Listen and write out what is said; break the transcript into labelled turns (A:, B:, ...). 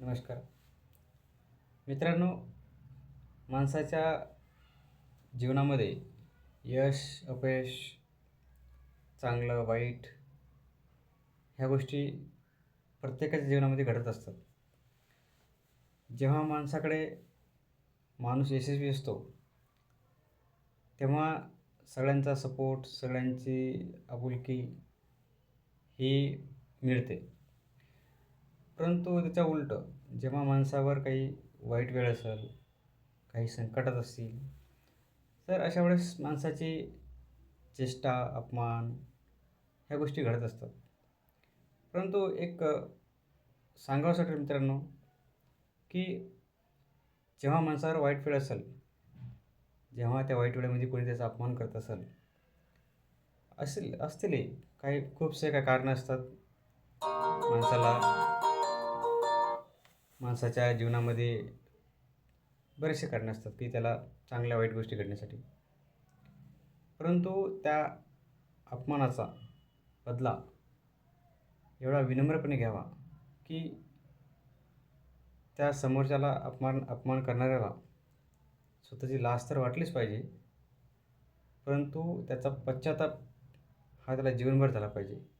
A: नमस्कार मित्रांनो. माणसाच्या जीवनामध्ये यश अपयश, चांगलं वाईट ह्या गोष्टी प्रत्येकाच्या जीवनामध्ये घडत असतात. जेव्हा माणूस यशस्वी असतो तेव्हा सगळ्यांचा सपोर्ट, सगळ्यांची आपुलकी ही मिळते. परंतु त्याच्या उलटं जेव्हा माणसावर काही वाईट वेळ असेल, काही संकटात असतील, तर अशा वेळेस माणसाची चेष्टा, अपमान ह्या गोष्टी घडत असतात. परंतु सांगावंसं वाटेल मित्रांनो, की जेव्हा माणसावर वाईट वेळ असेल, जेव्हा त्या वाईट वेळेमध्ये कोणी त्याचा अपमान करत असतील काही खूपसे काही कारणं असतात. माणसाला माणसाच्या जीवनामध्ये बरेचसे कारणं असतात की त्याला चांगल्या वाईट गोष्टी घडण्यासाठी. परंतु त्या अपमानाचा बदला एवढा विनम्रपणे घ्यावा की त्या समोरच्याला अपमान करणाऱ्याला स्वतःची लाज तर वाटलीच पाहिजे, परंतु त्याचा पश्चाताप हा त्याला जीवनभर झाला पाहिजे.